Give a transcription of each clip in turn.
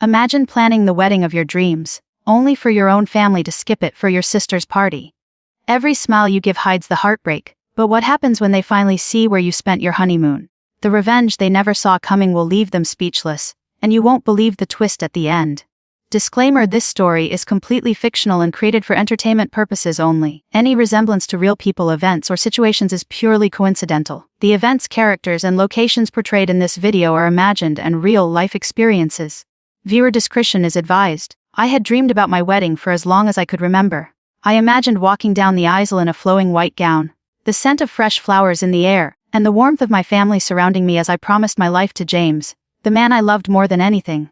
Imagine planning the wedding of your dreams, only for your own family to skip it for your sister's party. Every smile you give hides the heartbreak, but what happens when they finally see where you spent your honeymoon? The revenge they never saw coming will leave them speechless, and you won't believe the twist at the end. Disclaimer: this story is completely fictional and created for entertainment purposes only. Any resemblance to real people, events, or situations is purely coincidental. The events, characters, and locations portrayed in this video are imagined and real-life experiences. Viewer discretion is advised. I had dreamed about my wedding for as long as I could remember. I imagined walking down the aisle in a flowing white gown, the scent of fresh flowers in the air, and the warmth of my family surrounding me as I promised my life to James, the man I loved more than anything.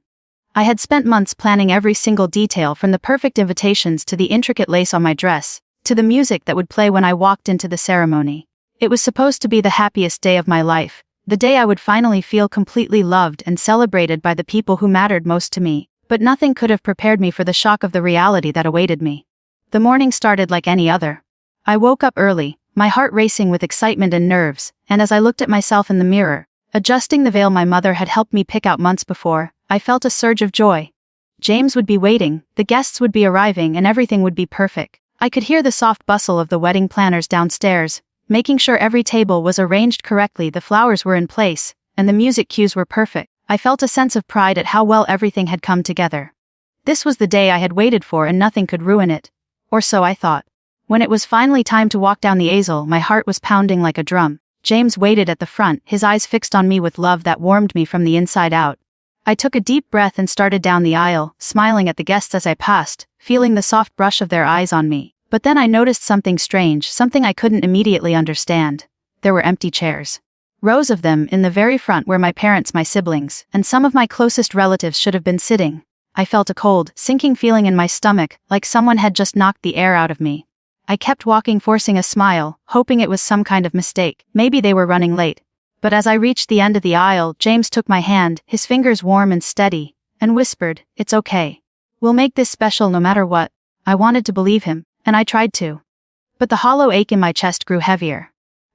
I had spent months planning every single detail, from the perfect invitations to the intricate lace on my dress, to the music that would play when I walked into the ceremony. It was supposed to be the happiest day of my life, the day I would finally feel completely loved and celebrated by the people who mattered most to me, but nothing could have prepared me for the shock of the reality that awaited me. The morning started like any other. I woke up early, my heart racing with excitement and nerves, and as I looked at myself in the mirror, adjusting the veil my mother had helped me pick out months before, I felt a surge of joy. James would be waiting, the guests would be arriving, and everything would be perfect. I could hear the soft bustle of the wedding planners downstairs, making sure every table was arranged correctly, the flowers were in place, and the music cues were perfect. I felt a sense of pride at how well everything had come together. This was the day I had waited for, and nothing could ruin it. Or so I thought. When it was finally time to walk down the aisle, my heart was pounding like a drum. James waited at the front, his eyes fixed on me with love that warmed me from the inside out. I took a deep breath and started down the aisle, smiling at the guests as I passed, feeling the soft brush of their eyes on me. But then I noticed something strange, something I couldn't immediately understand. There were empty chairs. Rows of them, in the very front where my parents, my siblings, and some of my closest relatives should have been sitting. I felt a cold, sinking feeling in my stomach, like someone had just knocked the air out of me. I kept walking, forcing a smile, hoping it was some kind of mistake. Maybe they were running late. But as I reached the end of the aisle, James took my hand, his fingers warm and steady, and whispered, "It's okay. We'll make this special no matter what." I wanted to believe him, and I tried to. But the hollow ache in my chest grew heavier.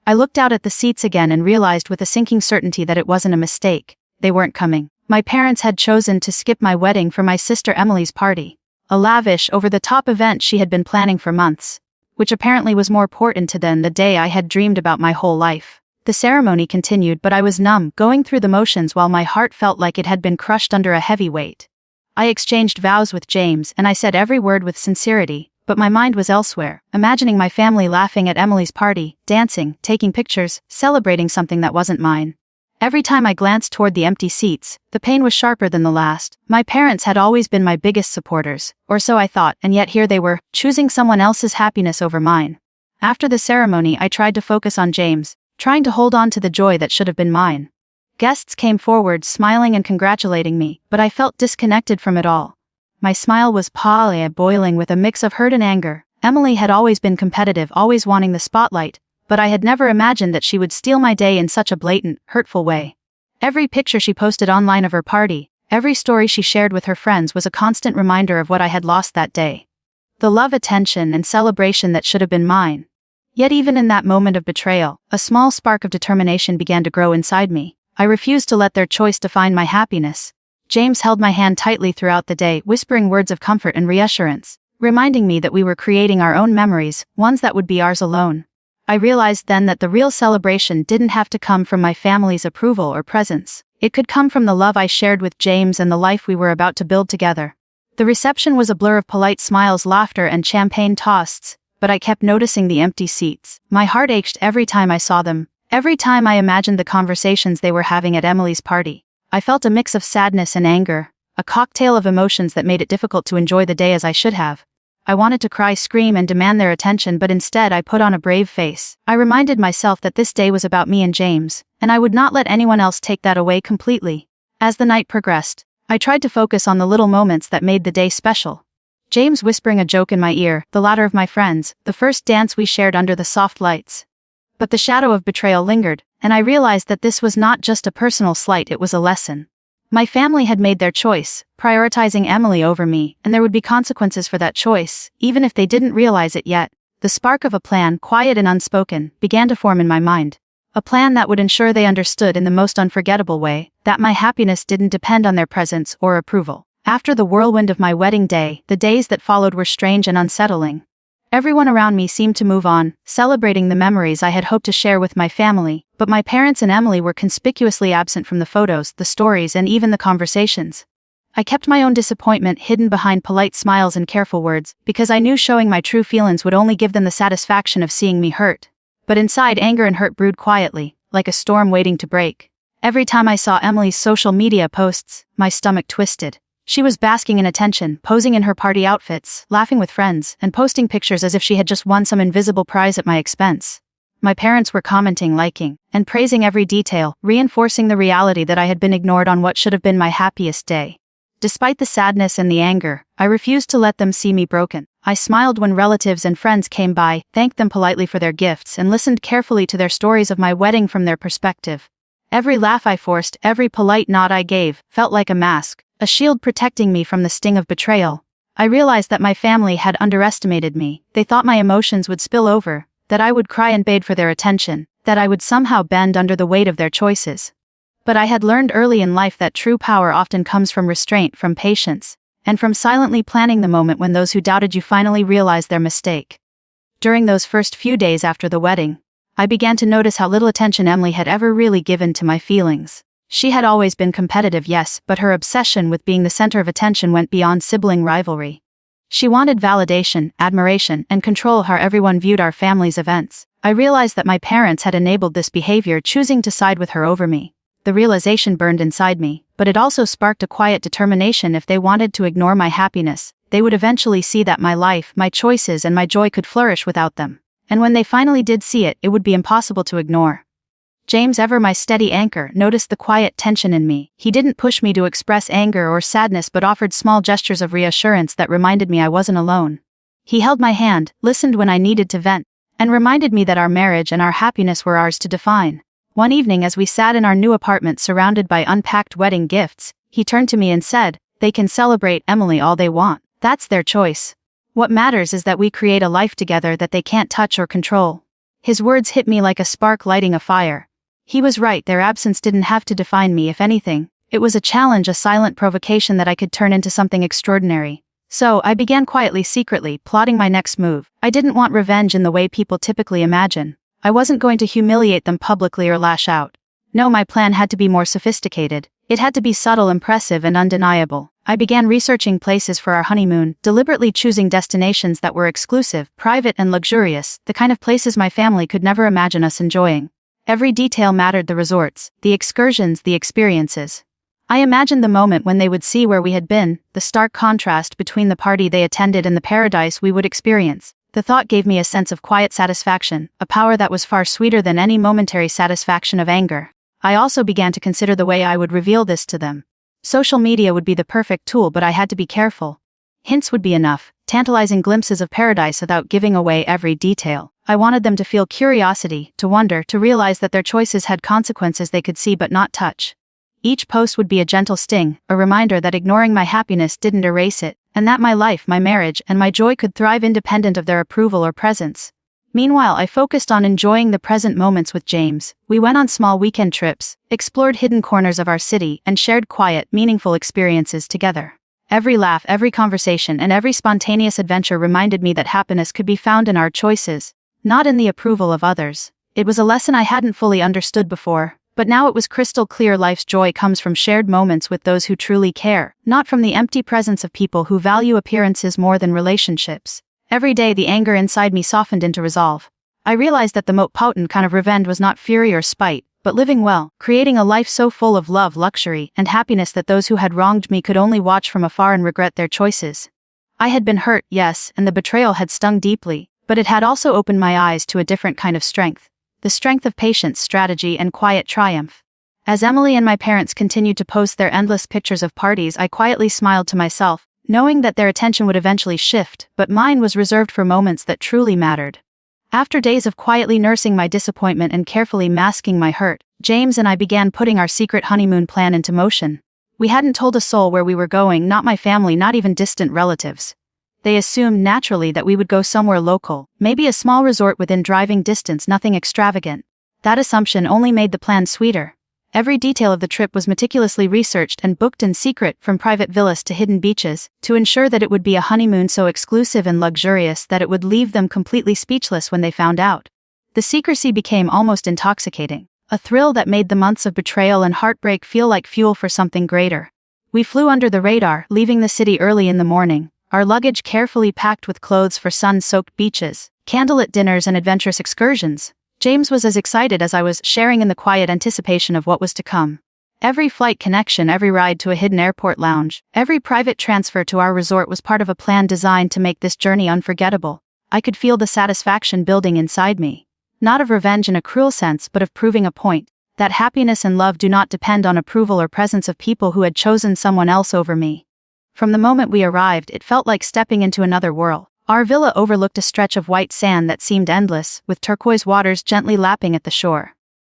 I looked out at the seats again and realized with a sinking certainty that it wasn't a mistake. They weren't coming. My parents had chosen to skip my wedding for my sister Emily's party, a lavish, over-the-top event she had been planning for months, which apparently was more important to them than the day I had dreamed about my whole life. The ceremony continued, but I was numb, going through the motions while my heart felt like it had been crushed under a heavy weight. I exchanged vows with James, and I said every word with sincerity, but my mind was elsewhere, imagining my family laughing at Emily's party, dancing, taking pictures, celebrating something that wasn't mine. Every time I glanced toward the empty seats, the pain was sharper than the last. My parents had always been my biggest supporters, or so I thought, and yet here they were, choosing someone else's happiness over mine. After the ceremony, I tried to focus on James, trying to hold on to the joy that should have been mine. Guests came forward, smiling and congratulating me, but I felt disconnected from it all. My smile was boiling with a mix of hurt and anger. Emily had always been competitive, always wanting the spotlight, but I had never imagined that she would steal my day in such a blatant, hurtful way. Every picture she posted online of her party, every story she shared with her friends was a constant reminder of what I had lost that day. The love, attention, and celebration that should have been mine. Yet even in that moment of betrayal, a small spark of determination began to grow inside me. I refused to let their choice define my happiness. James held my hand tightly throughout the day, whispering words of comfort and reassurance, reminding me that we were creating our own memories, ones that would be ours alone. I realized then that the real celebration didn't have to come from my family's approval or presence. It could come from the love I shared with James and the life we were about to build together. The reception was a blur of polite smiles, laughter, and champagne toasts, but I kept noticing the empty seats. My heart ached every time I saw them, every time I imagined the conversations they were having at Emily's party. I felt a mix of sadness and anger, a cocktail of emotions that made it difficult to enjoy the day as I should have. I wanted to cry, scream, and demand their attention, but instead I put on a brave face. I reminded myself that this day was about me and James, and I would not let anyone else take that away completely. As the night progressed, I tried to focus on the little moments that made the day special. James whispering a joke in my ear, the laughter of my friends, the first dance we shared under the soft lights. But the shadow of betrayal lingered, and I realized that this was not just a personal slight, it was a lesson. My family had made their choice, prioritizing Emily over me, and there would be consequences for that choice, even if they didn't realize it yet. The spark of a plan, quiet and unspoken, began to form in my mind. A plan that would ensure they understood in the most unforgettable way that my happiness didn't depend on their presence or approval. After the whirlwind of my wedding day, the days that followed were strange and unsettling. Everyone around me seemed to move on, celebrating the memories I had hoped to share with my family, but my parents and Emily were conspicuously absent from the photos, the stories, and even the conversations. I kept my own disappointment hidden behind polite smiles and careful words, because I knew showing my true feelings would only give them the satisfaction of seeing me hurt. But inside, anger and hurt brewed quietly, like a storm waiting to break. Every time I saw Emily's social media posts, my stomach twisted. She was basking in attention, posing in her party outfits, laughing with friends, and posting pictures as if she had just won some invisible prize at my expense. My parents were commenting, liking, and praising every detail, reinforcing the reality that I had been ignored on what should have been my happiest day. Despite the sadness and the anger, I refused to let them see me broken. I smiled when relatives and friends came by, thanked them politely for their gifts, and listened carefully to their stories of my wedding from their perspective. Every laugh I forced, every polite nod I gave, felt like a mask, a shield protecting me from the sting of betrayal. I realized that my family had underestimated me. They thought my emotions would spill over, that I would cry and beg for their attention, that I would somehow bend under the weight of their choices. But I had learned early in life that true power often comes from restraint, from patience, and from silently planning the moment when those who doubted you finally realized their mistake. During those first few days after the wedding, I began to notice how little attention Emily had ever really given to my feelings. She had always been competitive, yes, but her obsession with being the center of attention went beyond sibling rivalry. She wanted validation, admiration, and control how everyone viewed our family's events. I realized that my parents had enabled this behavior, choosing to side with her over me. The realization burned inside me, but it also sparked a quiet determination. If they wanted to ignore my happiness, they would eventually see that my life, my choices, and my joy could flourish without them. And when they finally did see it, it would be impossible to ignore. James, ever my steady anchor, noticed the quiet tension in me. He didn't push me to express anger or sadness, but offered small gestures of reassurance that reminded me I wasn't alone. He held my hand, listened when I needed to vent, and reminded me that our marriage and our happiness were ours to define. One evening, as we sat in our new apartment surrounded by unpacked wedding gifts, he turned to me and said, "They can celebrate Emily all they want. That's their choice. What matters is that we create a life together that they can't touch or control." His words hit me like a spark lighting a fire. He was right, their absence didn't have to define me. If anything, it was a challenge, a silent provocation that I could turn into something extraordinary. So, I began quietly, secretly, plotting my next move. I didn't want revenge in the way people typically imagine. I wasn't going to humiliate them publicly or lash out. No, my plan had to be more sophisticated. It had to be subtle, impressive, and undeniable. I began researching places for our honeymoon, deliberately choosing destinations that were exclusive, private, and luxurious, the kind of places my family could never imagine us enjoying. Every detail mattered: the resorts, the excursions, the experiences. I imagined the moment when they would see where we had been, the stark contrast between the party they attended and the paradise we would experience. The thought gave me a sense of quiet satisfaction, a power that was far sweeter than any momentary satisfaction of anger. I also began to consider the way I would reveal this to them. Social media would be the perfect tool, but I had to be careful. Hints would be enough, tantalizing glimpses of paradise without giving away every detail. I wanted them to feel curiosity, to wonder, to realize that their choices had consequences they could see but not touch. Each post would be a gentle sting, a reminder that ignoring my happiness didn't erase it, and that my life, my marriage, and my joy could thrive independent of their approval or presence. Meanwhile, I focused on enjoying the present moments with James. We went on small weekend trips, explored hidden corners of our city, and shared quiet, meaningful experiences together. Every laugh, every conversation, and every spontaneous adventure reminded me that happiness could be found in our choices, not in the approval of others. It was a lesson I hadn't fully understood before, but now it was crystal clear. Life's joy comes from shared moments with those who truly care, not from the empty presence of people who value appearances more than relationships. Every day the anger inside me softened into resolve. I realized that the most potent kind of revenge was not fury or spite, but living well, creating a life so full of love, luxury, and happiness that those who had wronged me could only watch from afar and regret their choices. I had been hurt, yes, and the betrayal had stung deeply, but it had also opened my eyes to a different kind of strength. The strength of patience, strategy, and quiet triumph. As Emily and my parents continued to post their endless pictures of parties, I quietly smiled to myself, knowing that their attention would eventually shift, but mine was reserved for moments that truly mattered. After days of quietly nursing my disappointment and carefully masking my hurt, James and I began putting our secret honeymoon plan into motion. We hadn't told a soul where we were going, not my family, not even distant relatives. They assumed naturally that we would go somewhere local, maybe a small resort within driving distance, nothing extravagant. That assumption only made the plan sweeter. Every detail of the trip was meticulously researched and booked in secret, from private villas to hidden beaches, to ensure that it would be a honeymoon so exclusive and luxurious that it would leave them completely speechless when they found out. The secrecy became almost intoxicating, a thrill that made the months of betrayal and heartbreak feel like fuel for something greater. We flew under the radar, leaving the city early in the morning, our luggage carefully packed with clothes for sun-soaked beaches, candlelit dinners and adventurous excursions. James was as excited as I was, sharing in the quiet anticipation of what was to come. Every flight connection, every ride to a hidden airport lounge, every private transfer to our resort was part of a plan designed to make this journey unforgettable. I could feel the satisfaction building inside me. Not of revenge in a cruel sense, but of proving a point, that happiness and love do not depend on approval or presence of people who had chosen someone else over me. From the moment we arrived, it felt like stepping into another world. Our villa overlooked a stretch of white sand that seemed endless, with turquoise waters gently lapping at the shore.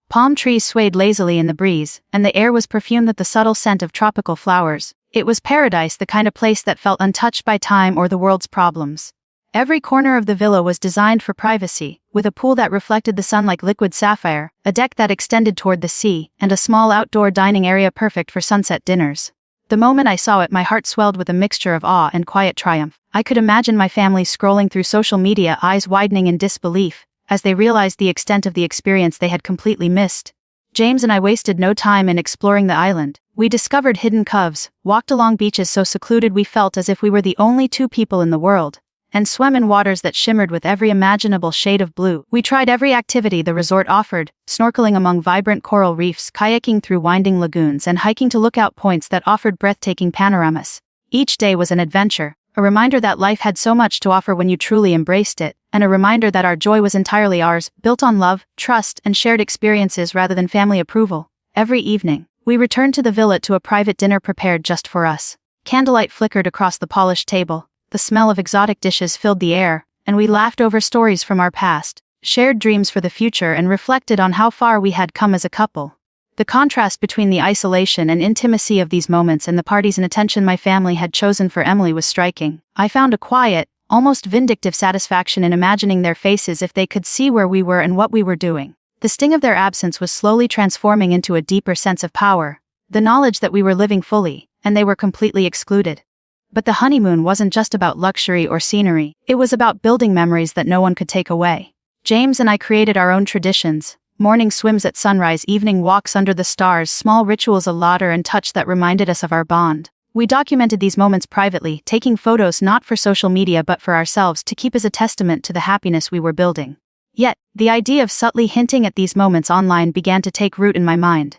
Palm trees swayed lazily in the breeze, and the air was perfumed with the subtle scent of tropical flowers. It was paradise, the kind of place that felt untouched by time or the world's problems. Every corner of the villa was designed for privacy, with a pool that reflected the sun like liquid sapphire, a deck that extended toward the sea, and a small outdoor dining area perfect for sunset dinners. The moment I saw it, my heart swelled with a mixture of awe and quiet triumph. I could imagine my family scrolling through social media, eyes widening in disbelief, as they realized the extent of the experience they had completely missed. James and I wasted no time in exploring the island. We discovered hidden coves, walked along beaches so secluded we felt as if we were the only two people in the world, and swam in waters that shimmered with every imaginable shade of blue. We tried every activity the resort offered, snorkeling among vibrant coral reefs, kayaking through winding lagoons, and hiking to lookout points that offered breathtaking panoramas. Each day was an adventure, a reminder that life had so much to offer when you truly embraced it, and a reminder that our joy was entirely ours, built on love, trust, and shared experiences rather than family approval. Every evening, we returned to the villa to a private dinner prepared just for us. Candlelight flickered across the polished table, the smell of exotic dishes filled the air, and we laughed over stories from our past, shared dreams for the future, and reflected on how far we had come as a couple. The contrast between the isolation and intimacy of these moments and the parties and attention my family had chosen for Emily was striking. I found a quiet, almost vindictive satisfaction in imagining their faces if they could see where we were and what we were doing. The sting of their absence was slowly transforming into a deeper sense of power, the knowledge that we were living fully, and they were completely excluded. But the honeymoon wasn't just about luxury or scenery, it was about building memories that no one could take away. James and I created our own traditions. Morning swims at sunrise, evening walks under the stars, small rituals of laughter and touch that reminded us of our bond. We documented these moments privately, taking photos not for social media but for ourselves to keep as a testament to the happiness we were building. Yet, the idea of subtly hinting at these moments online began to take root in my mind.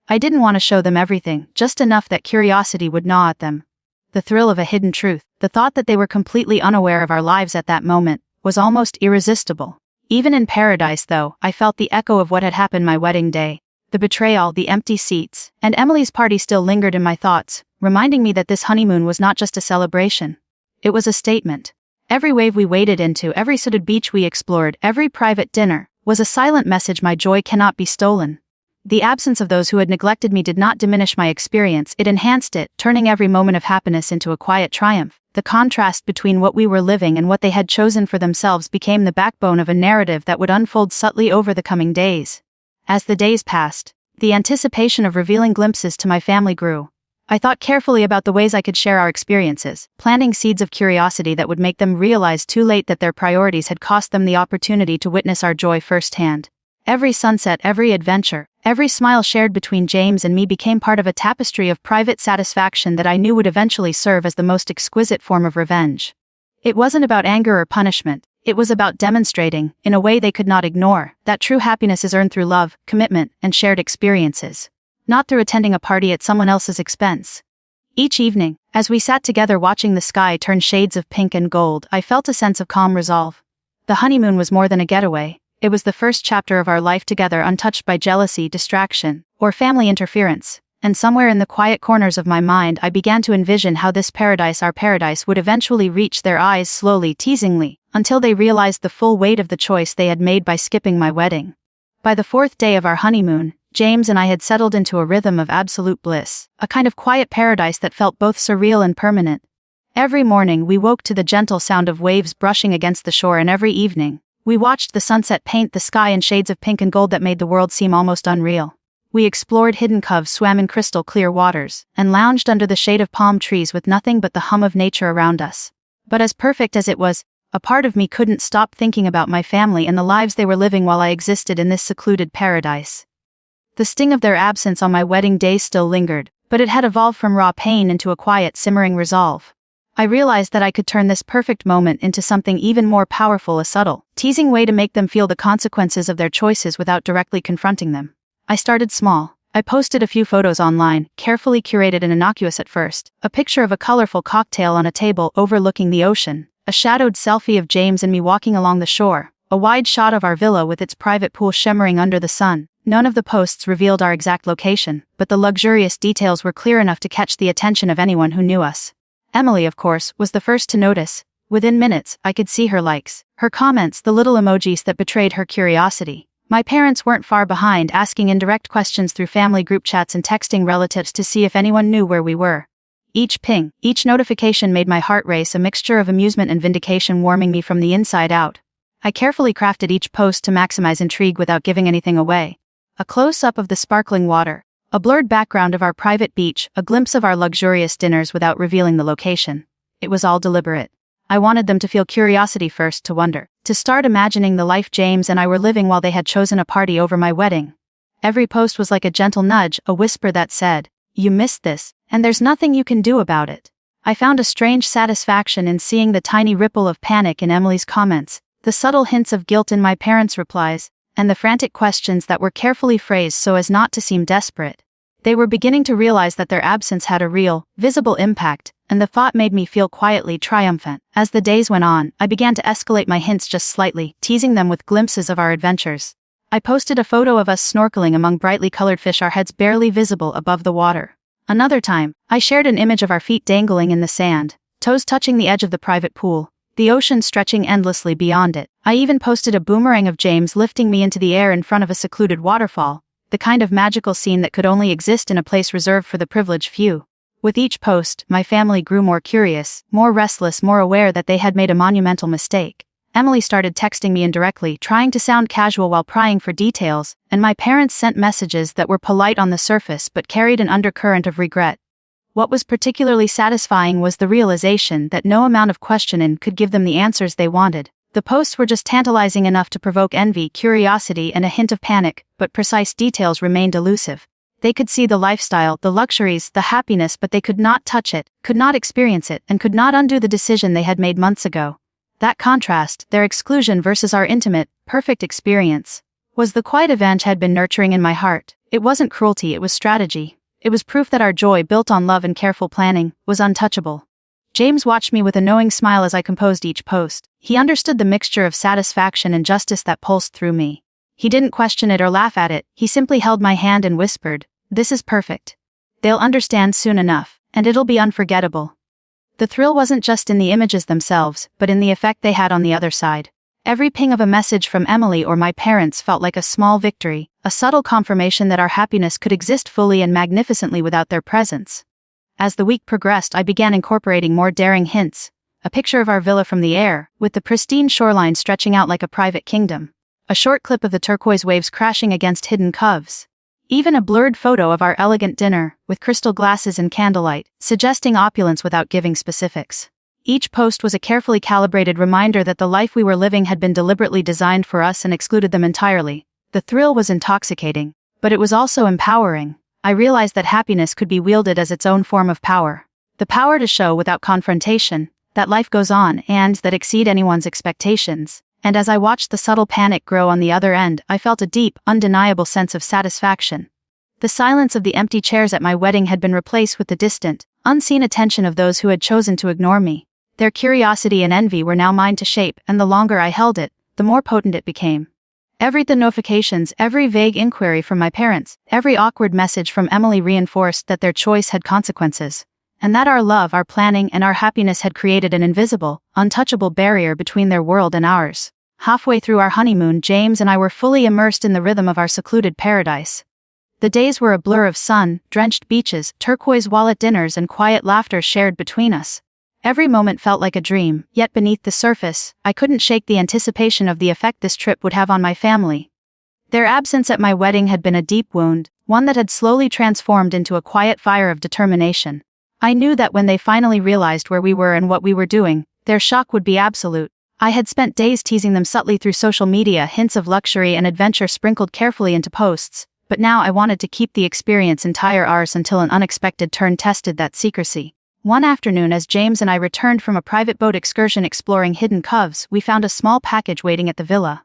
I didn't want to show them everything, just enough that curiosity would gnaw at them. The thrill of a hidden truth, the thought that they were completely unaware of our lives at that moment, was almost irresistible. Even in paradise, though, I felt the echo of what had happened my wedding day. The betrayal, the empty seats, and Emily's party still lingered in my thoughts, reminding me that this honeymoon was not just a celebration. It was a statement. Every wave we waded into, every sooted beach we explored, every private dinner, was a silent message: my joy cannot be stolen. The absence of those who had neglected me did not diminish my experience, it enhanced it, turning every moment of happiness into a quiet triumph. The contrast between what we were living and what they had chosen for themselves became the backbone of a narrative that would unfold subtly over the coming days. As the days passed, the anticipation of revealing glimpses to my family grew. I thought carefully about the ways I could share our experiences, planting seeds of curiosity that would make them realize too late that their priorities had cost them the opportunity to witness our joy firsthand. Every sunset, every adventure, every smile shared between James and me became part of a tapestry of private satisfaction that I knew would eventually serve as the most exquisite form of revenge. It wasn't about anger or punishment, it was about demonstrating, in a way they could not ignore, that true happiness is earned through love, commitment, and shared experiences, not through attending a party at someone else's expense. Each evening, as we sat together watching the sky turn shades of pink and gold, I felt a sense of calm resolve. The honeymoon was more than a getaway. It was the first chapter of our life together, untouched by jealousy, distraction, or family interference, and somewhere in the quiet corners of my mind I began to envision how this paradise, our paradise, would eventually reach their eyes slowly, teasingly, until they realized the full weight of the choice they had made by skipping my wedding. By the fourth day of our honeymoon, James and I had settled into a rhythm of absolute bliss, a kind of quiet paradise that felt both surreal and permanent. Every morning we woke to the gentle sound of waves brushing against the shore, and every evening, we watched the sunset paint the sky in shades of pink and gold that made the world seem almost unreal. We explored hidden coves, swam in crystal clear waters, and lounged under the shade of palm trees with nothing but the hum of nature around us. But as perfect as it was, a part of me couldn't stop thinking about my family and the lives they were living while I existed in this secluded paradise. The sting of their absence on my wedding day still lingered, but it had evolved from raw pain into a quiet, simmering resolve. I realized that I could turn this perfect moment into something even more powerful, a subtle, teasing way to make them feel the consequences of their choices without directly confronting them. I started small. I posted a few photos online, carefully curated and innocuous at first. A picture of a colorful cocktail on a table overlooking the ocean, a shadowed selfie of James and me walking along the shore, a wide shot of our villa with its private pool shimmering under the sun. None of the posts revealed our exact location, but the luxurious details were clear enough to catch the attention of anyone who knew us. Emily, of course, was the first to notice. Within minutes, I could see her likes, her comments, the little emojis that betrayed her curiosity. My parents weren't far behind, asking indirect questions through family group chats and texting relatives to see if anyone knew where we were. Each ping, each notification made my heart race, a mixture of amusement and vindication warming me from the inside out. I carefully crafted each post to maximize intrigue without giving anything away. A close-up of the sparkling water, a blurred background of our private beach, a glimpse of our luxurious dinners without revealing the location. It was all deliberate. I wanted them to feel curiosity first, to wonder, to start imagining the life James and I were living while they had chosen a party over my wedding. Every post was like a gentle nudge, a whisper that said, "You missed this, and there's nothing you can do about it." I found a strange satisfaction in seeing the tiny ripple of panic in Emily's comments, the subtle hints of guilt in my parents' replies, and the frantic questions that were carefully phrased so as not to seem desperate. They were beginning to realize that their absence had a real, visible impact, and the thought made me feel quietly triumphant. As the days went on, I began to escalate my hints just slightly, teasing them with glimpses of our adventures. I posted a photo of us snorkeling among brightly colored fish, our heads barely visible above the water. Another time, I shared an image of our feet dangling in the sand, toes touching the edge of the private pool, the ocean stretching endlessly beyond it. I even posted a boomerang of James lifting me into the air in front of a secluded waterfall, the kind of magical scene that could only exist in a place reserved for the privileged few. With each post, my family grew more curious, more restless, more aware that they had made a monumental mistake. Emily started texting me indirectly, trying to sound casual while prying for details, and my parents sent messages that were polite on the surface but carried an undercurrent of regret. What was particularly satisfying was the realization that no amount of questioning could give them the answers they wanted. The posts were just tantalizing enough to provoke envy, curiosity, and a hint of panic, but precise details remained elusive. They could see the lifestyle, the luxuries, the happiness, but they could not touch it, could not experience it, and could not undo the decision they had made months ago. That contrast, their exclusion versus our intimate, perfect experience, was the quiet event had been nurturing in my heart. It wasn't cruelty, it was strategy. It was proof that our joy, built on love and careful planning, was untouchable. James watched me with a knowing smile as I composed each post. He understood the mixture of satisfaction and justice that pulsed through me. He didn't question it or laugh at it, he simply held my hand and whispered, "This is perfect. They'll understand soon enough, and it'll be unforgettable." The thrill wasn't just in the images themselves, but in the effect they had on the other side. Every ping of a message from Emily or my parents felt like a small victory, a subtle confirmation that our happiness could exist fully and magnificently without their presence. As the week progressed, I began incorporating more daring hints. A picture of our villa from the air, with the pristine shoreline stretching out like a private kingdom. A short clip of the turquoise waves crashing against hidden coves. Even a blurred photo of our elegant dinner, with crystal glasses and candlelight, suggesting opulence without giving specifics. Each post was a carefully calibrated reminder that the life we were living had been deliberately designed for us and excluded them entirely. The thrill was intoxicating, but it was also empowering. I realized that happiness could be wielded as its own form of power. The power to show without confrontation that life goes on and that exceed anyone's expectations. And as I watched the subtle panic grow on the other end, I felt a deep, undeniable sense of satisfaction. The silence of the empty chairs at my wedding had been replaced with the distant, unseen attention of those who had chosen to ignore me. Their curiosity and envy were now mine to shape, and the longer I held it, the more potent it became. The notifications, every vague inquiry from my parents, every awkward message from Emily reinforced that their choice had consequences, and that our love, our planning, and our happiness had created an invisible, untouchable barrier between their world and ours. Halfway through our honeymoon, James and I were fully immersed in the rhythm of our secluded paradise. The days were a blur of sun-drenched beaches, turquoise wallet dinners, and quiet laughter shared between us. Every moment felt like a dream, yet beneath the surface, I couldn't shake the anticipation of the effect this trip would have on my family. Their absence at my wedding had been a deep wound, one that had slowly transformed into a quiet fire of determination. I knew that when they finally realized where we were and what we were doing, their shock would be absolute. I had spent days teasing them subtly through social media, hints of luxury and adventure sprinkled carefully into posts, but now I wanted to keep the experience entire ours until an unexpected turn tested that secrecy. One afternoon, as James and I returned from a private boat excursion exploring hidden coves, we found a small package waiting at the villa.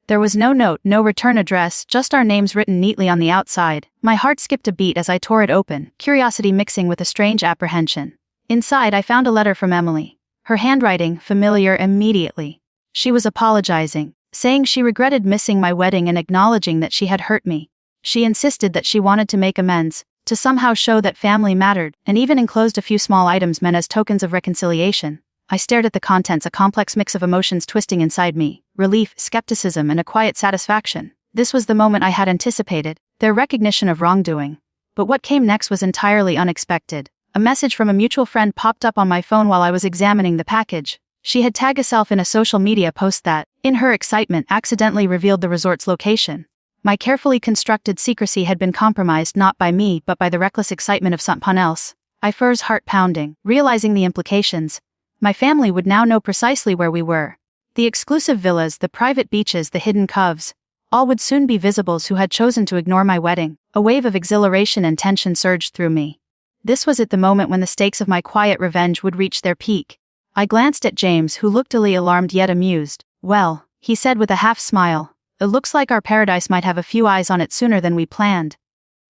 There was no note, no return address, just our names written neatly on the outside. My heart skipped a beat as I tore it open, curiosity mixing with a strange apprehension. Inside, I found a letter from Emily. Her handwriting, familiar immediately. She was apologizing, saying she regretted missing my wedding and acknowledging that she had hurt me. She insisted that she wanted to make amends, to somehow show that family mattered, and even enclosed a few small items meant as tokens of reconciliation. I stared at the contents, a complex mix of emotions twisting inside me, relief, skepticism, and a quiet satisfaction. This was the moment I had anticipated, their recognition of wrongdoing. But what came next was entirely unexpected. A message from a mutual friend popped up on my phone while I was examining the package. She had tagged herself in a social media post that, in her excitement, accidentally revealed the resort's location. My carefully constructed secrecy had been compromised not by me but by the reckless excitement of someone else. I felt heart pounding, realizing the implications. My family would now know precisely where we were. The exclusive villas, the private beaches, the hidden coves. All would soon be visibles who had chosen to ignore my wedding. A wave of exhilaration and tension surged through me. This was at the moment when the stakes of my quiet revenge would reach their peak. I glanced at James, who looked alarmed yet amused. "Well," he said with a half-smile, "it looks like our paradise might have a few eyes on it sooner than we planned."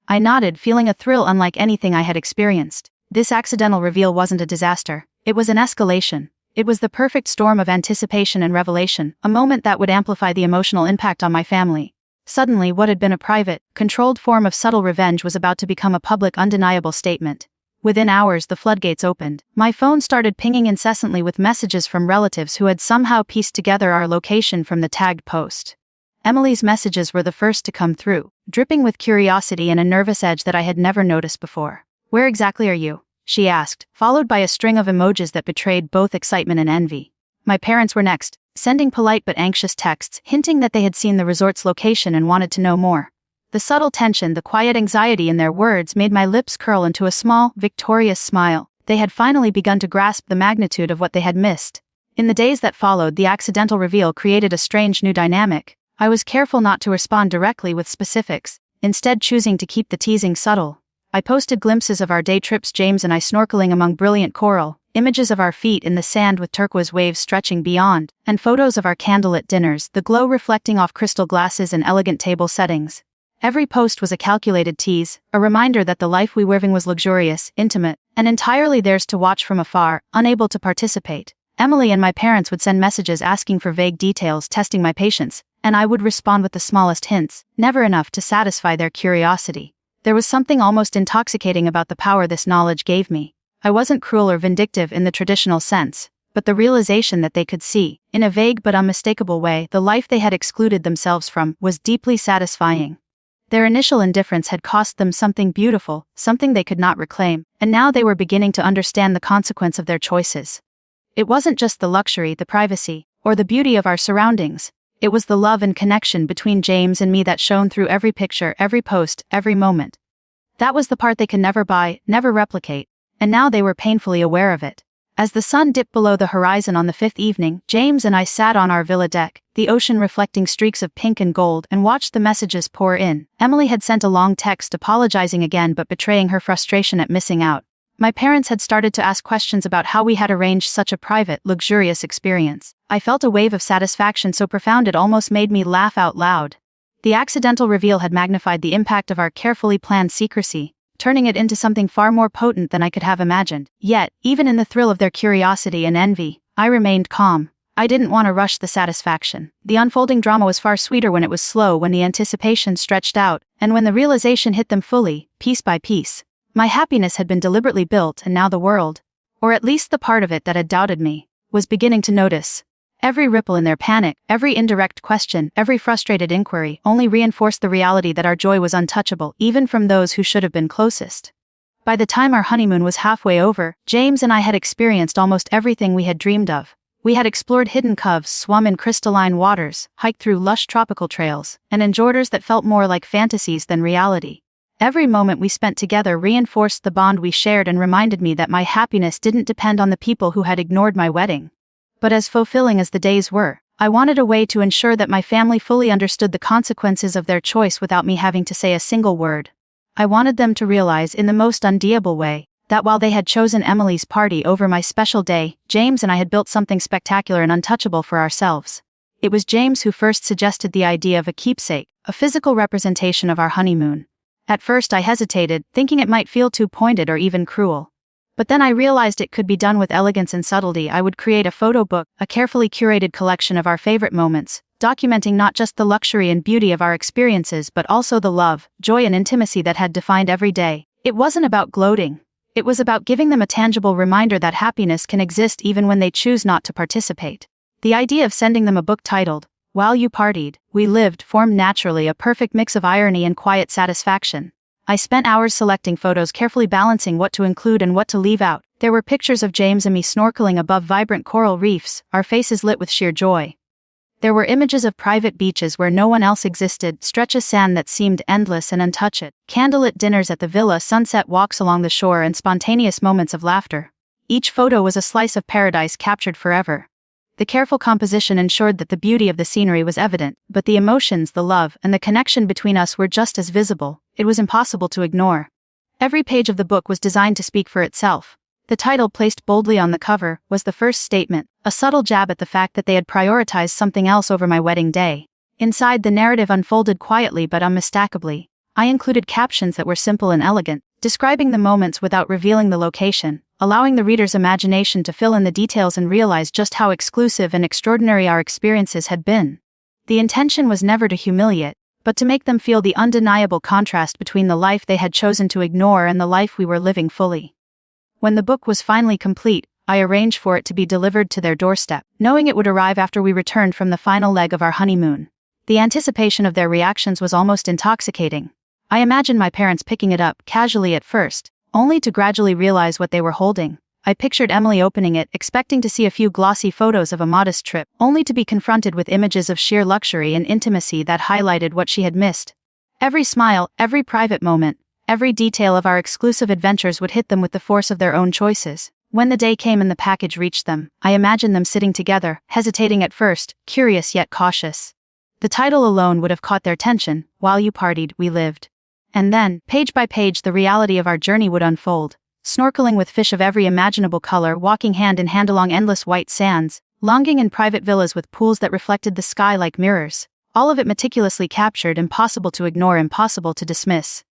I nodded, feeling a thrill unlike anything I had experienced. This accidental reveal wasn't a disaster. It was an escalation. It was the perfect storm of anticipation and revelation, a moment that would amplify the emotional impact on my family. Suddenly, what had been a private, controlled form of subtle revenge was about to become a public, undeniable statement. Within hours, the floodgates opened. My phone started pinging incessantly with messages from relatives who had somehow pieced together our location from the tagged post. Emily's messages were the first to come through, dripping with curiosity and a nervous edge that I had never noticed before. "Where exactly are you?" she asked, followed by a string of emojis that betrayed both excitement and envy. My parents were next, sending polite but anxious texts, hinting that they had seen the resort's location and wanted to know more. The subtle tension, the quiet anxiety in their words made my lips curl into a small, victorious smile. They had finally begun to grasp the magnitude of what they had missed. In the days that followed, the accidental reveal created a strange new dynamic. I was careful not to respond directly with specifics, instead choosing to keep the teasing subtle. I posted glimpses of our day trips, James and I snorkeling among brilliant coral, images of our feet in the sand with turquoise waves stretching beyond, and photos of our candlelit dinners, the glow reflecting off crystal glasses and elegant table settings. Every post was a calculated tease, a reminder that the life we were living was luxurious, intimate, and entirely theirs to watch from afar, unable to participate. Emily and my parents would send messages asking for vague details, testing my patience, and I would respond with the smallest hints, never enough to satisfy their curiosity. There was something almost intoxicating about the power this knowledge gave me. I wasn't cruel or vindictive in the traditional sense, but the realization that they could see, in a vague but unmistakable way, the life they had excluded themselves from, was deeply satisfying. Their initial indifference had cost them something beautiful, something they could not reclaim, and now they were beginning to understand the consequence of their choices. It wasn't just the luxury, the privacy, or the beauty of our surroundings. It was the love and connection between James and me that shone through every picture, every post, every moment. That was the part they could never buy, never replicate, and now they were painfully aware of it. As the sun dipped below the horizon on the fifth evening, James and I sat on our villa deck, the ocean reflecting streaks of pink and gold, and watched the messages pour in. Emily had sent a long text apologizing again but betraying her frustration at missing out. My parents had started to ask questions about how we had arranged such a private, luxurious experience. I felt a wave of satisfaction so profound it almost made me laugh out loud. The accidental reveal had magnified the impact of our carefully planned secrecy, turning it into something far more potent than I could have imagined. Yet, even in the thrill of their curiosity and envy, I remained calm. I didn't want to rush the satisfaction. The unfolding drama was far sweeter when it was slow, when the anticipation stretched out, and when the realization hit them fully, piece by piece. My happiness had been deliberately built, and now the world, or at least the part of it that had doubted me, was beginning to notice. Every ripple in their panic, every indirect question, every frustrated inquiry only reinforced the reality that our joy was untouchable, even from those who should have been closest. By the time our honeymoon was halfway over, James and I had experienced almost everything we had dreamed of. We had explored hidden coves, swum in crystalline waters, hiked through lush tropical trails, and enjoyed that felt more like fantasies than reality. Every moment we spent together reinforced the bond we shared and reminded me that my happiness didn't depend on the people who had ignored my wedding. But as fulfilling as the days were, I wanted a way to ensure that my family fully understood the consequences of their choice without me having to say a single word. I wanted them to realize in the most undeniable way that while they had chosen Emily's party over my special day, James and I had built something spectacular and untouchable for ourselves. It was James who first suggested the idea of a keepsake, a physical representation of our honeymoon. At first I hesitated, thinking it might feel too pointed or even cruel. But then I realized it could be done with elegance and subtlety. I would create a photo book, a carefully curated collection of our favorite moments, documenting not just the luxury and beauty of our experiences but also the love, joy and intimacy that had defined every day. It wasn't about gloating. It was about giving them a tangible reminder that happiness can exist even when they choose not to participate. The idea of sending them a book titled, "While You Partied, We Lived" formed naturally, a perfect mix of irony and quiet satisfaction. I spent hours selecting photos, carefully balancing what to include and what to leave out. There were pictures of James and me snorkeling above vibrant coral reefs, our faces lit with sheer joy. There were images of private beaches where no one else existed, stretches of sand that seemed endless and untouched, candlelit dinners at the villa, sunset walks along the shore, and spontaneous moments of laughter. Each photo was a slice of paradise captured forever. The careful composition ensured that the beauty of the scenery was evident, but the emotions, the love, and the connection between us were just as visible. It was impossible to ignore. Every page of the book was designed to speak for itself. The title, placed boldly on the cover, was the first statement, a subtle jab at the fact that they had prioritized something else over my wedding day. Inside, the narrative unfolded quietly but unmistakably. I included captions that were simple and elegant, describing the moments without revealing the location, allowing the reader's imagination to fill in the details and realize just how exclusive and extraordinary our experiences had been. The intention was never to humiliate, but to make them feel the undeniable contrast between the life they had chosen to ignore and the life we were living fully. When the book was finally complete, I arranged for it to be delivered to their doorstep, knowing it would arrive after we returned from the final leg of our honeymoon. The anticipation of their reactions was almost intoxicating. I imagined my parents picking it up, casually at first, only to gradually realize what they were holding. I pictured Emily opening it, expecting to see a few glossy photos of a modest trip, only to be confronted with images of sheer luxury and intimacy that highlighted what she had missed. Every smile, every private moment, every detail of our exclusive adventures would hit them with the force of their own choices. When the day came and the package reached them, I imagined them sitting together, hesitating at first, curious yet cautious. The title alone would have caught their attention, "While You Partied, We Lived." And then, page by page, the reality of our journey would unfold. Snorkeling with fish of every imaginable color, walking hand in hand along endless white sands, longing in private villas with pools that reflected the sky like mirrors. All of it meticulously captured, impossible to ignore, impossible to dismiss.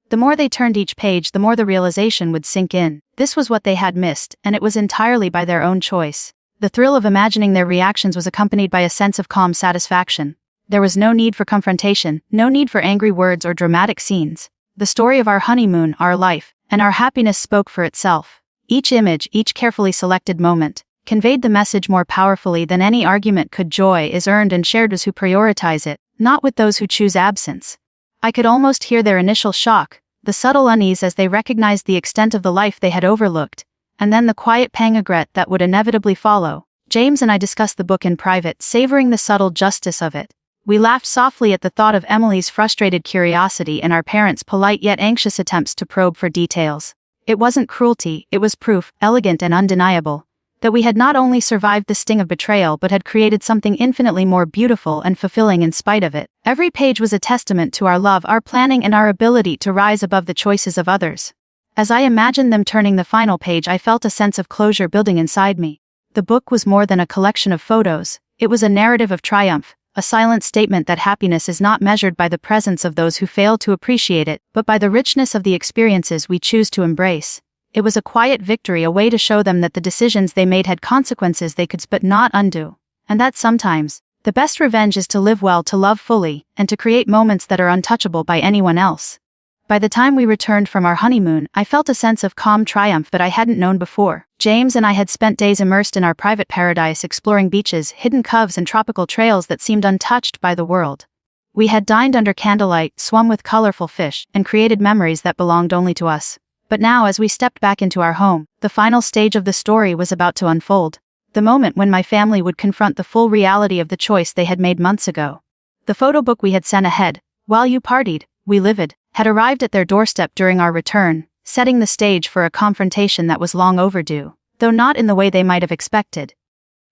The more they turned each page, the more the realization would sink in. This was what they had missed, and it was entirely by their own choice. The thrill of imagining their reactions was accompanied by a sense of calm satisfaction. There was no need for confrontation, no need for angry words or dramatic scenes. The story of our honeymoon, our life, and our happiness spoke for itself. Each image, each carefully selected moment, conveyed the message more powerfully than any argument could. Joy is earned and shared with who prioritize it, not with those who choose absence. I could almost hear their initial shock, the subtle unease as they recognized the extent of the life they had overlooked, and then the quiet pang of regret that would inevitably follow. James and I discussed the book in private, savoring the subtle justice of it. We laughed softly at the thought of Emily's frustrated curiosity and our parents' polite yet anxious attempts to probe for details. It wasn't cruelty, it was proof, elegant and undeniable, that we had not only survived the sting of betrayal but had created something infinitely more beautiful and fulfilling in spite of it. Every page was a testament to our love, our planning, and our ability to rise above the choices of others. As I imagined them turning the final page, I felt a sense of closure building inside me. The book was more than a collection of photos, it was a narrative of triumph, a silent statement that happiness is not measured by the presence of those who fail to appreciate it, but by the richness of the experiences we choose to embrace. It was a quiet victory, a way to show them that the decisions they made had consequences they could but not undo, and that sometimes, the best revenge is to live well, to love fully, and to create moments that are untouchable by anyone else. By the time we returned from our honeymoon, I felt a sense of calm triumph that I hadn't known before. James and I had spent days immersed in our private paradise, exploring beaches, hidden coves, and tropical trails that seemed untouched by the world. We had dined under candlelight, swum with colorful fish, and created memories that belonged only to us. But now, as we stepped back into our home, the final stage of the story was about to unfold. The moment when my family would confront the full reality of the choice they had made months ago. The photo book we had sent ahead, "While You Partied, We Lived," had arrived at their doorstep during our return, setting the stage for a confrontation that was long overdue, though not in the way they might have expected.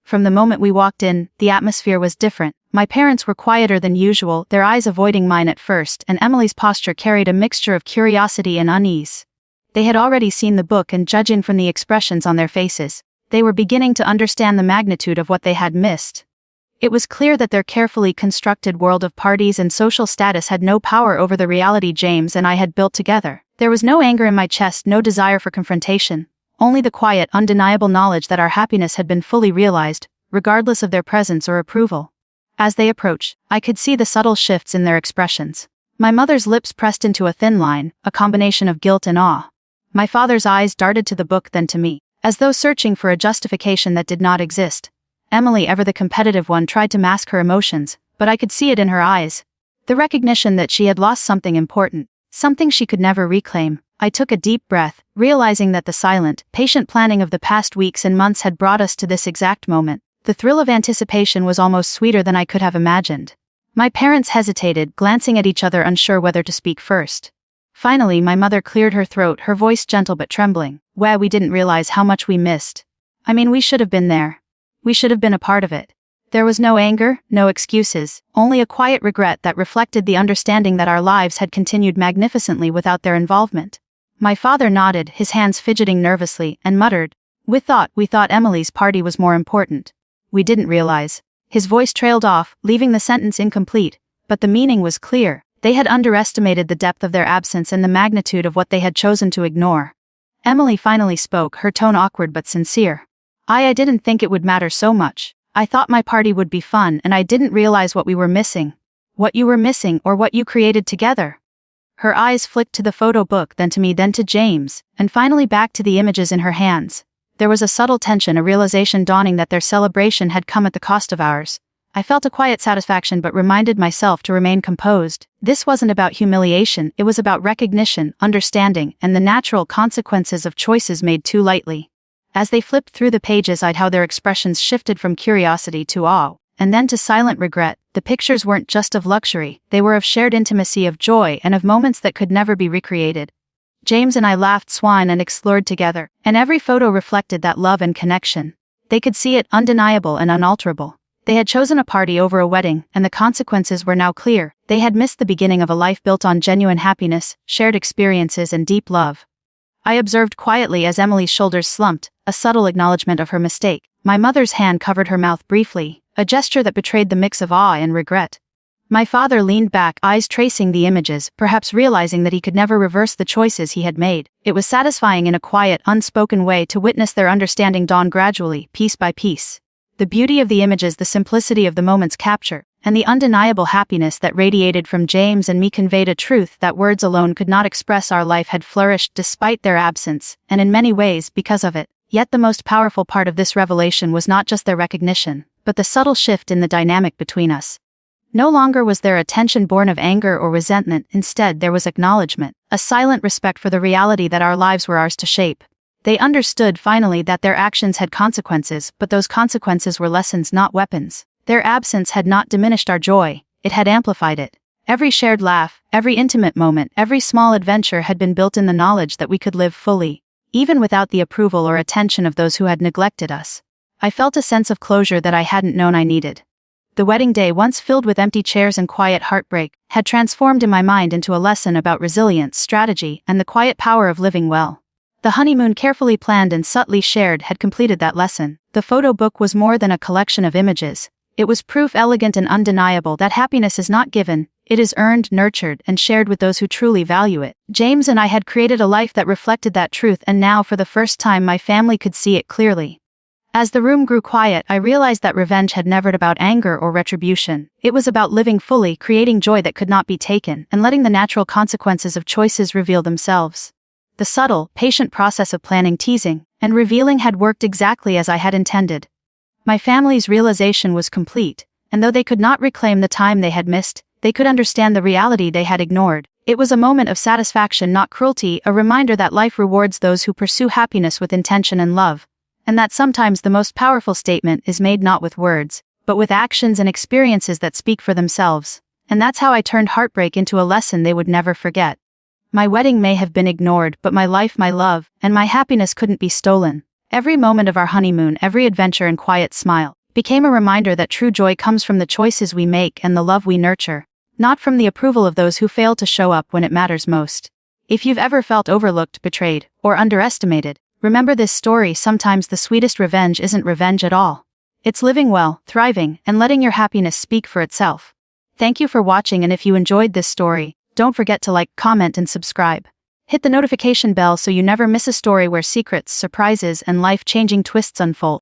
From the moment we walked in, the atmosphere was different. My parents were quieter than usual, their eyes avoiding mine at first, and Emily's posture carried a mixture of curiosity and unease. They had already seen the book, and judging from the expressions on their faces, they were beginning to understand the magnitude of what they had missed. It was clear that their carefully constructed world of parties and social status had no power over the reality James and I had built together. There was no anger in my chest, no desire for confrontation, only the quiet, undeniable knowledge that our happiness had been fully realized, regardless of their presence or approval. As they approached, I could see the subtle shifts in their expressions. My mother's lips pressed into a thin line, a combination of guilt and awe. My father's eyes darted to the book, then to me, as though searching for a justification that did not exist. Emily, ever the competitive one, tried to mask her emotions, but I could see it in her eyes. The recognition that she had lost something important, something she could never reclaim. I took a deep breath, realizing that the silent, patient planning of the past weeks and months had brought us to this exact moment. The thrill of anticipation was almost sweeter than I could have imagined. My parents hesitated, glancing at each other, unsure whether to speak first. Finally, my mother cleared her throat, her voice gentle but trembling. We didn't realize how much we missed. We should have been there. We should have been a part of it. There was no anger, no excuses, only a quiet regret that reflected the understanding that our lives had continued magnificently without their involvement. My father nodded, his hands fidgeting nervously, and muttered, we thought Emily's party was more important. We didn't realize. His voice trailed off, leaving the sentence incomplete, but the meaning was clear. They had underestimated the depth of their absence and the magnitude of what they had chosen to ignore. Emily finally spoke, her tone awkward but sincere. I didn't think it would matter so much. I thought my party would be fun, and I didn't realize what we were missing. What you were missing, or what you created together. Her eyes flicked to the photo book, then to me, then to James, and finally back to the images in her hands. There was a subtle tension, a realization dawning that their celebration had come at the cost of ours. I felt a quiet satisfaction but reminded myself to remain composed. This wasn't about humiliation, it was about recognition, understanding, and the natural consequences of choices made too lightly. As they flipped through the pages, I'd how their expressions shifted from curiosity to awe, and then to silent regret. The pictures weren't just of luxury, they were of shared intimacy, of joy, and of moments that could never be recreated. James and I laughed, swine, and explored together, and every photo reflected that love and connection. They could see it, undeniable and unalterable. They had chosen a party over a wedding, and the consequences were now clear. They had missed the beginning of a life built on genuine happiness, shared experiences, and deep love. I observed quietly as Emily's shoulders slumped, a subtle acknowledgement of her mistake. My mother's hand covered her mouth briefly, a gesture that betrayed the mix of awe and regret. My father leaned back, eyes tracing the images, perhaps realizing that he could never reverse the choices he had made. It was satisfying in a quiet, unspoken way to witness their understanding dawn gradually, piece by piece. The beauty of the images, the simplicity of the moment's capture, and the undeniable happiness that radiated from James and me conveyed a truth that words alone could not express. Our life had flourished despite their absence, and in many ways because of it. Yet the most powerful part of this revelation was not just their recognition, but the subtle shift in the dynamic between us. No longer was there a tension born of anger or resentment, instead there was acknowledgement, a silent respect for the reality that our lives were ours to shape. They understood finally that their actions had consequences, but those consequences were lessons, not weapons. Their absence had not diminished our joy, it had amplified it. Every shared laugh, every intimate moment, every small adventure had been built in the knowledge that we could live fully, even without the approval or attention of those who had neglected us. I felt a sense of closure that I hadn't known I needed. The wedding day, once filled with empty chairs and quiet heartbreak, had transformed in my mind into a lesson about resilience, strategy, and the quiet power of living well. The honeymoon, carefully planned and subtly shared, had completed that lesson. The photo book was more than a collection of images. It was proof, elegant and undeniable, that happiness is not given, it is earned, nurtured, and shared with those who truly value it. James and I had created a life that reflected that truth, and now for the first time my family could see it clearly. As the room grew quiet, I realized that revenge had never been about anger or retribution. It was about living fully, creating joy that could not be taken, and letting the natural consequences of choices reveal themselves. The subtle, patient process of planning, teasing, and revealing had worked exactly as I had intended. My family's realization was complete, and though they could not reclaim the time they had missed, they could understand the reality they had ignored. It was a moment of satisfaction, not cruelty, a reminder that life rewards those who pursue happiness with intention and love, and that sometimes the most powerful statement is made not with words, but with actions and experiences that speak for themselves. And that's how I turned heartbreak into a lesson they would never forget. My wedding may have been ignored, but my life, my love, and my happiness couldn't be stolen. Every moment of our honeymoon, every adventure and quiet smile, became a reminder that true joy comes from the choices we make and the love we nurture, not from the approval of those who fail to show up when it matters most. If you've ever felt overlooked, betrayed, or underestimated, remember this story: sometimes the sweetest revenge isn't revenge at all. It's living well, thriving, and letting your happiness speak for itself. Thank you for watching, and if you enjoyed this story, don't forget to like, comment, and subscribe. Hit the notification bell so you never miss a story where secrets, surprises, and life-changing twists unfold.